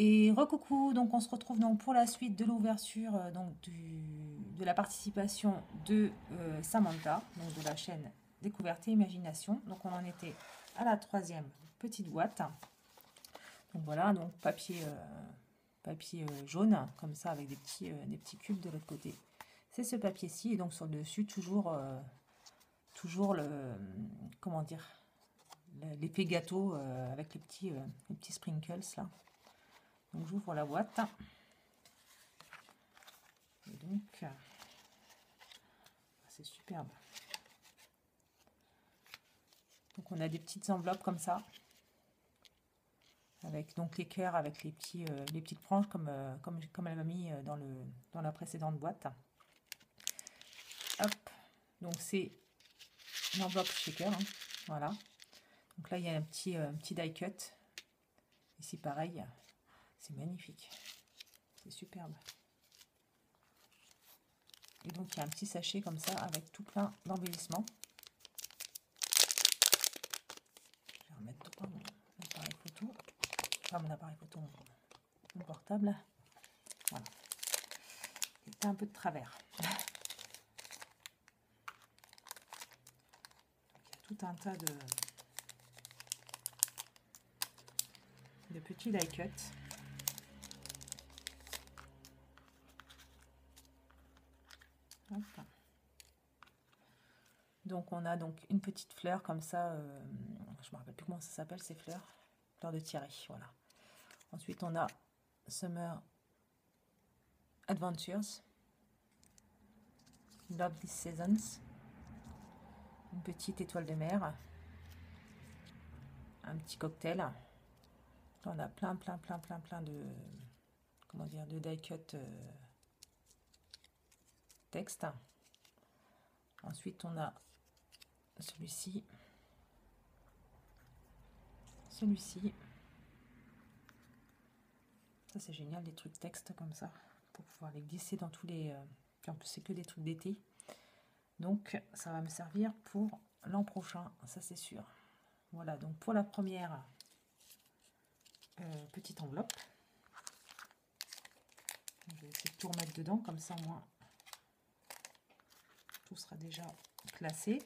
Et recoucou, donc on se retrouve donc pour la suite de l'ouverture de la participation de Samantha, donc de la chaîne Découverte et Imagination. Donc on en était à la troisième petite boîte. Donc voilà, donc papier jaune, comme ça, avec des petits cubes de l'autre côté. C'est ce papier-ci, et donc sur le dessus, toujours comment dire, l'effet gâteau avec les petits sprinkles là. Donc j'ouvre la boîte. Et donc, c'est superbe. Donc on a des petites enveloppes comme ça, avec donc les cœurs, avec les petites branches comme elle m'a mis dans la précédente boîte. Hop, donc c'est une enveloppe shaker, hein. Voilà. Donc là il y a un petit die cut. Ici pareil, c'est magnifique, c'est superbe. Et donc il y a un petit sachet comme ça avec tout plein d'embellissements. Je vais remettre mon appareil photo, enfin mon appareil photo, mon portable. Voilà. Il était un peu de travers. Il y a tout un tas de petits die cuts. Hop. Donc on a donc une petite fleur comme ça, je me rappelle plus comment ça s'appelle ces fleurs, fleurs de Thierry, voilà. Ensuite on a Summer Adventures, Love These Seasons, une petite étoile de mer, un petit cocktail. Là, on a plein de, comment dire, de die cut texte. Ensuite on a celui-ci, ça c'est génial, des trucs texte comme ça pour pouvoir les glisser dans tous les puis en plus c'est que des trucs d'été, donc ça va me servir pour l'an prochain, ça c'est sûr. Voilà, donc pour la première petite enveloppe, je vais essayer de tout remettre dedans, comme ça au moins tout sera déjà classé.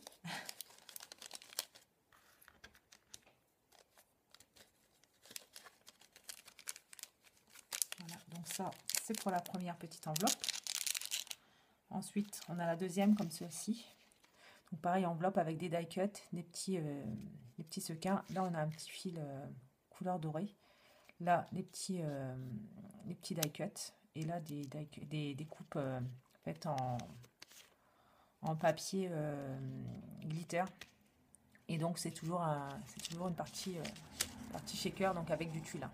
Voilà, donc ça c'est pour la première petite enveloppe. Ensuite on a la deuxième comme celle-ci, donc pareil, enveloppe avec des die cuts, des petits sequins. Là on a un petit fil couleur dorée, là les petits die cuts, et là des coupes faites en papier glitter. Et donc c'est toujours une partie shaker, donc avec du tulle. En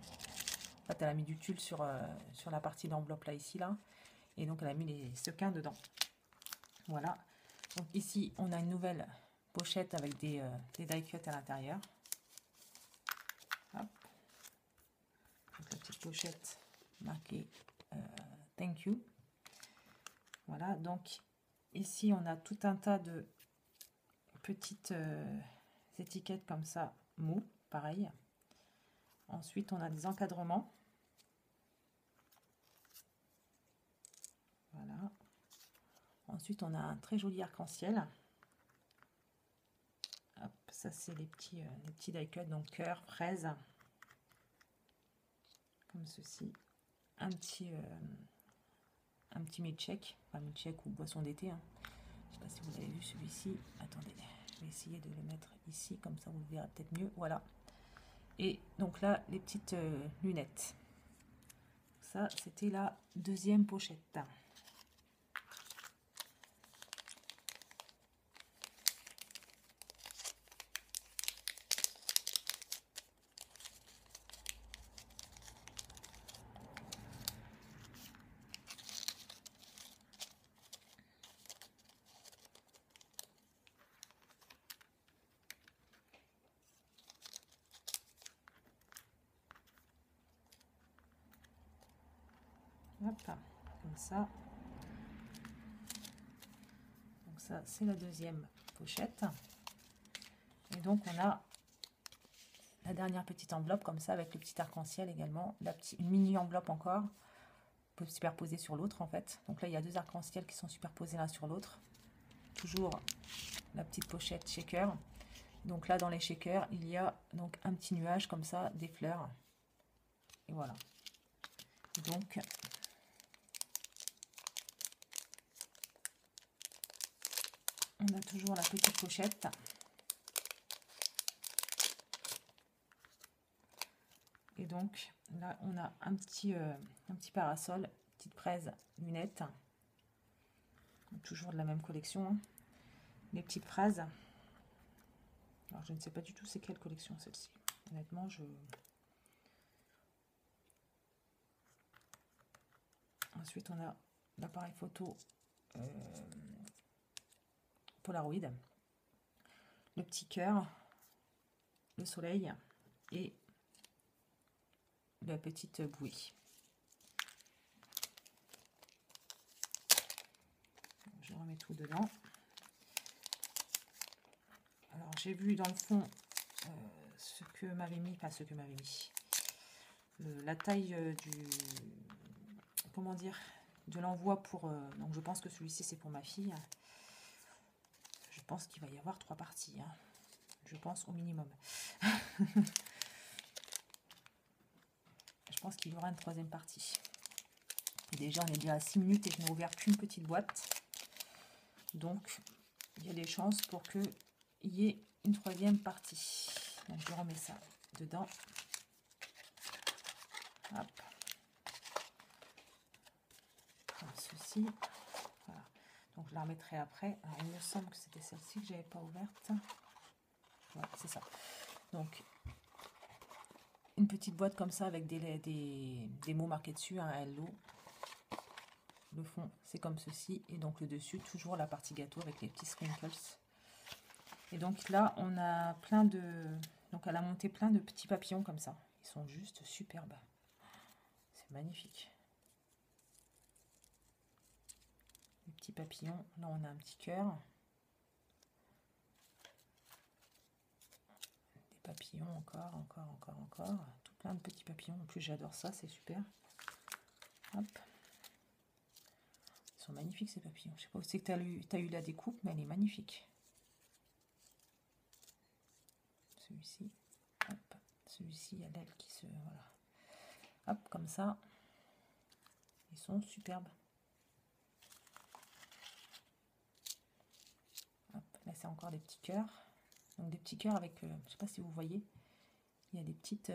fait, elle a mis du tulle sur la partie d'enveloppe là, ici, là. Et donc elle a mis les sequins dedans. Voilà. Donc ici, on a une nouvelle pochette avec des die cuts à l'intérieur. Hop. Donc la petite pochette marquée Thank you. Voilà, donc ici on a tout un tas de petites étiquettes comme ça, mou, pareil. Ensuite on a des encadrements. Voilà. Ensuite on a un très joli arc-en-ciel. Hop, ça c'est les petits die cuts, donc cœur, fraise, comme ceci. Un petit milkshake, enfin milkshake ou boisson d'été, hein. Je sais pas si vous avez vu celui-ci. Attendez, je vais essayer de le mettre ici, comme ça vous le verrez peut-être mieux. Voilà. Et donc là, les petites lunettes. Ça, c'était la deuxième pochette. Hop, comme ça. Donc ça, c'est la deuxième pochette. Et donc on a la dernière petite enveloppe comme ça avec le petit arc-en-ciel également, une mini enveloppe encore, on peut superposer sur l'autre en fait. Donc là il y a deux arcs-en-ciel qui sont superposés l'un sur l'autre. Toujours la petite pochette shaker. Donc là dans les shakers il y a donc un petit nuage comme ça, des fleurs. Et voilà. Donc on a toujours la petite pochette. Et donc là on a un petit parasol, petite fraise, lunettes. Toujours de la même collection. Hein. Les petites phrases. Alors je ne sais pas du tout c'est quelle collection celle-ci. Honnêtement Ensuite on a l'appareil photo Polaroid. Le petit cœur. Le soleil. Et la petite bouée. Je remets tout dedans. Alors j'ai vu dans le fond ce que m'avait mis, pas ce que m'avait mis, la taille comment dire, de l'envoi pour, donc je pense que celui-ci c'est pour ma fille. Je pense qu'il va y avoir 3 parties, hein. Je pense au minimum. Je pense qu'il y aura une 3e partie. Et déjà on est déjà à 6 minutes et je n'ai ouvert qu'une petite boîte. Donc il y a des chances pour qu'il y ait une 3e partie. Donc je remets ça dedans. Hop. Comme ceci. Voilà. Donc je la remettrai après. Alors, il me semble que c'était celle-ci que j'avais pas ouverte. Voilà, c'est ça. Donc une petite boîte comme ça avec des mots marqués dessus, un hello. Le fond c'est comme ceci et donc le dessus toujours la partie gâteau avec les petits sprinkles. Et donc là on a plein de, donc elle a monté plein de petits papillons comme ça. Ils sont juste superbes. C'est magnifique. Les petits papillons. Là on a un petit cœur. Papillons encore, tout plein de petits papillons. En plus, j'adore ça, c'est super. Hop. Ils sont magnifiques ces papillons. Je sais pas où c'est que tu as eu la découpe, mais elle est magnifique. Celui-ci, hop. Celui-ci, il y a l'aile qui se. Voilà. Hop, comme ça. Ils sont superbes. Hop, là, c'est encore des petits cœurs. Donc des petits cœurs avec, je sais pas si vous voyez, il y a des petites, je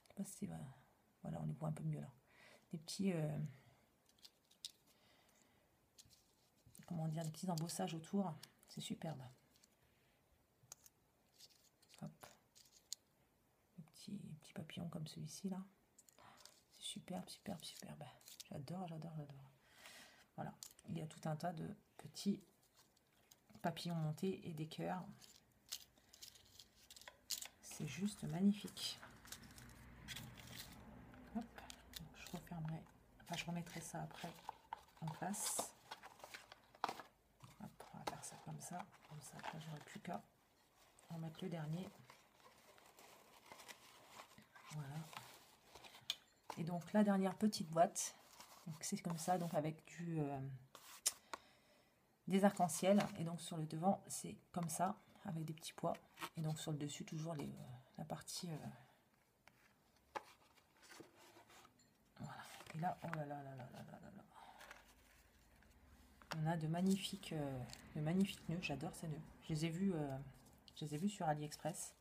sais pas si voilà, on les voit un peu mieux là, des petits, comment dire, des petits embossages autour, c'est superbe. Hop, des petits papillons comme celui-ci là, c'est superbe, superbe. J'adore. Voilà, il y a tout un tas de petits papillons montés et des cœurs. C'est juste magnifique. Hop, donc je refermerai, enfin je remettrai ça après en place. Hop, on va faire ça comme ça après j'aurai plus qu'à en mettre le dernier. Voilà. Et donc la dernière petite boîte, c'est comme ça, donc avec des arcs-en-ciel, et donc sur le devant c'est comme ça avec des petits pois, et donc sur le dessus toujours la partie voilà. Et là, oh là là, on a de magnifiques nœuds. J'adore ces nœuds. Je les ai vus sur AliExpress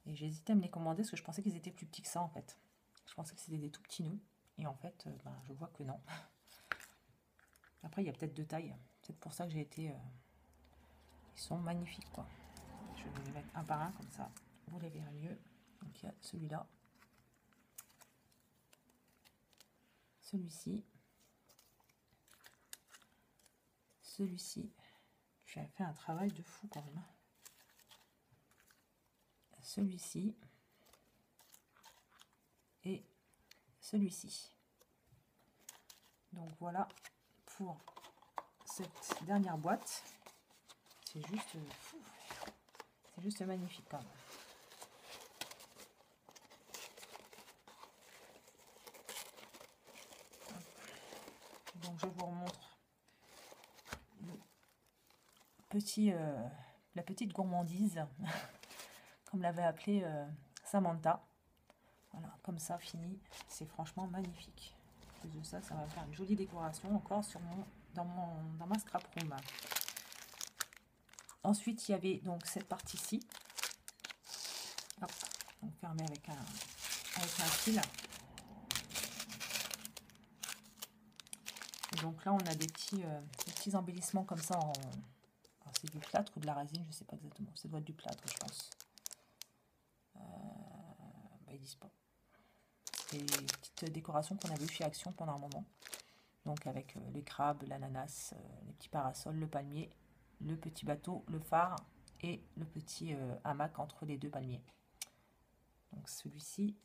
et j'ai hésité à me les commander parce que je pensais qu'ils étaient plus petits que ça en fait. Je pensais que c'était des tout petits nœuds et en fait je vois que non. Après il y a peut-être 2 tailles, c'est pour ça que j'ai été ils sont magnifiques quoi. Je vais les mettre un par un comme ça vous les verrez mieux. Donc il y a celui-là, celui-ci, j'ai fait un travail de fou quand même. Celui-ci et celui-ci. Donc voilà pour cette dernière boîte. C'est juste fou. C'est juste magnifique quand même. Donc, je vous remontre la petite gourmandise, comme l'avait appelé Samantha. Voilà, comme ça, fini. C'est franchement magnifique. En plus de ça, ça va faire une jolie décoration encore sur dans ma scrap room. Ensuite, il y avait donc cette partie-ci. Hop, donc fermée avec un fil. Et donc là, on a des petits embellissements comme ça en... C'est du plâtre ou de la résine, je ne sais pas exactement. Ça doit être du plâtre, je pense. Ils disent pas. C'est des petites décorations qu'on avait chez Action pendant un moment. Donc avec les crabes, l'ananas, les petits parasols, le palmier, le petit bateau, le phare et le petit hamac entre les deux palmiers. Donc celui-ci,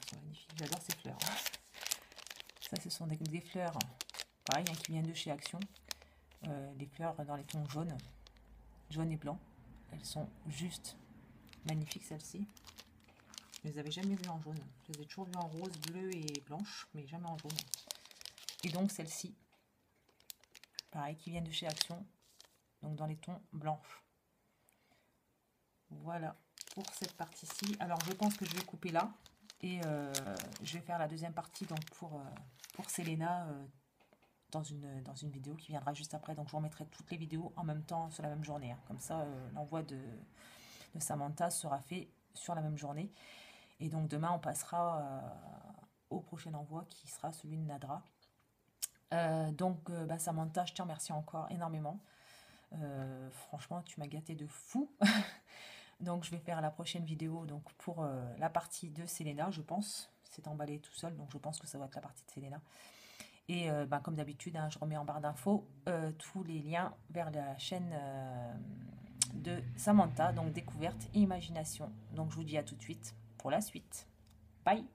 c'est magnifique, j'adore ces fleurs. Ça, ce sont des fleurs, pareil, hein, qui viennent de chez Action. Les fleurs dans les tons jaunes et blanc. Elles sont juste magnifiques, celles-ci. Je ne les avais jamais vues en jaune. Je les ai toujours vues en rose, bleu et blanche, mais jamais en jaune. Et donc celles-ci, pareil, qui viennent de chez Action, donc dans les tons blanches. Voilà pour cette partie-ci. Alors je pense que je vais couper là et je vais faire la deuxième partie donc pour Selena dans une vidéo qui viendra juste après. Donc je vous remettrai toutes les vidéos en même temps sur la même journée. Hein. Comme ça, l'envoi de Samantha sera fait sur la même journée. Et donc demain, on passera au prochain envoi qui sera celui de Nadra. Samantha, je te remercie encore énormément. Franchement, tu m'as gâté de fou. Donc je vais faire la prochaine vidéo donc pour la partie de Selena, je pense. C'est emballé tout seul, donc je pense que ça va être la partie de Selena. Et comme d'habitude, hein, je remets en barre d'infos tous les liens vers la chaîne de Samantha, donc découverte et imagination. Donc je vous dis à tout de suite pour la suite. Bye!